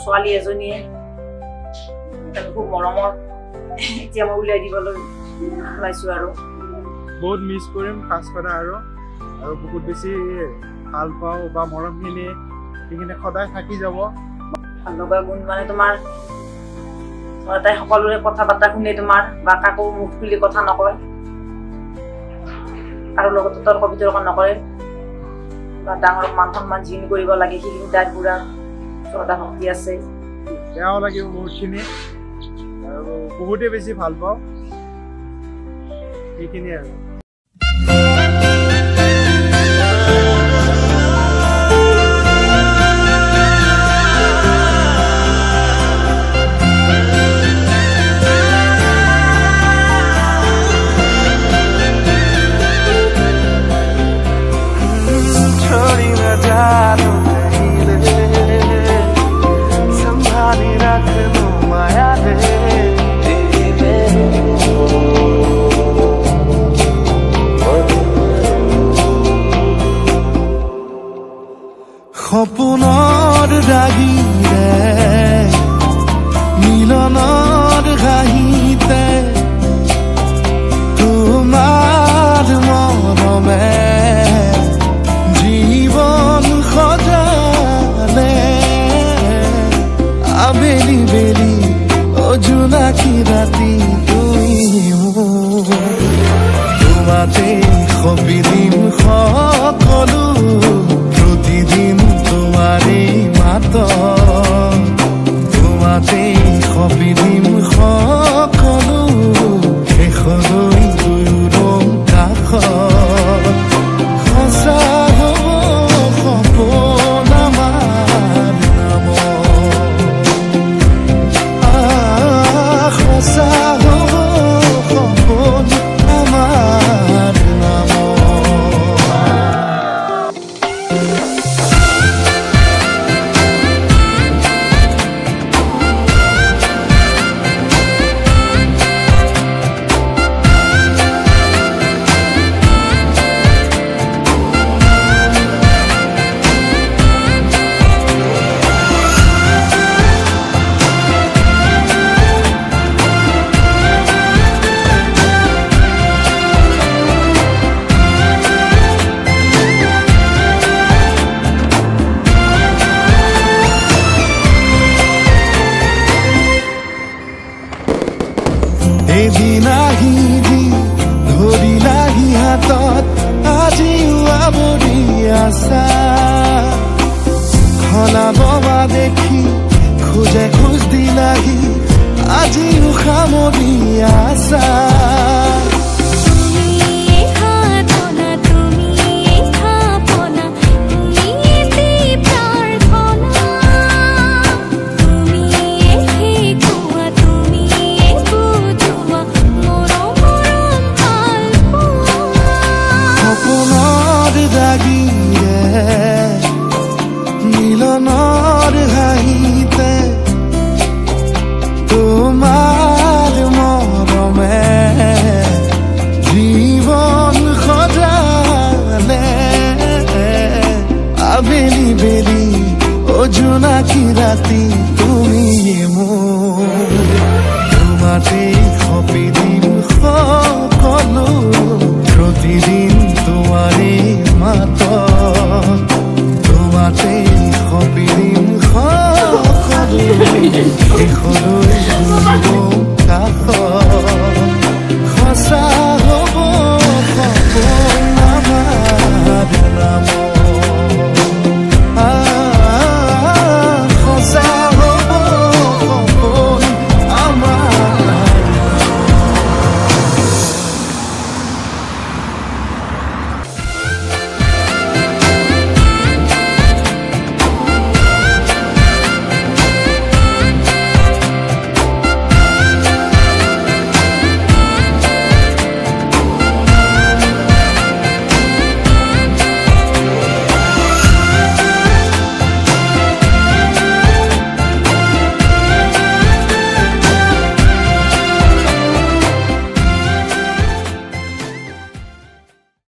ছোৱালী এজনীয়ে খুব মৰমৰ এতিয়া মই উলিয়াই দিবলৈ ওলাইছো আৰু বহুত মিছ কৰিম খাস কৰা আৰু বহুত বেছি ভাল পাওঁ বা মৰমখিনি সেইখিনি সদায় থাকি যাব। ভাল লগা গুণ মানে তোমাৰ তাই সকলোৰে কথা বাৰ্তা শুনে তোমাৰ বা কাকো মুখ খুলি কথা নকয়, কাৰো লগত তৰ্ক বিতৰ্ক নকৰে বা ডাঙৰক মান সন্মান যিখিনি কৰিব লাগে সেইখিনি তাইৰ পুৰা শ্ৰদ্ধা ভক্তি আছে। বেয়াও লাগিব বহুতখিনি আৰু বহুতে বেছি ভাল পাওঁ সেইখিনি আৰু সপোনৰ ৰাগিৰে মিলনৰ হাঁহিতে তোমাৰ মৰমে জীৱন সজালে আবেলি বেলি অজোনাকী ৰাতি তুমি তোমাতে সবিদিন সকলো প্ৰতিদিন তোমাৰে মাত তোমাতে সবিদিন সকলো শেষলৈ দুয়োদম কাষত সঁচা হ'ব সপোন আমাৰ নামত সঁচা হ'ব সপোন আমাৰ এদিন আহিবি ধৰিলাহি হাতত আজিও আৱৰি আছা সলাব দেখি খোজে খোজ দিলাহি আজিও সামৰি আছা মিলনৰ হাঁহিতে তোমাৰ মৰমে জীৱন সজালে আবেলি বেলি অজোনাকী ৰাতি তুমি মোৰ তোমাতে সবিদিন সকলো প্ৰতিদিন তোমাৰে মাত তোমাতে সবিদিন সকলো শেষলৈ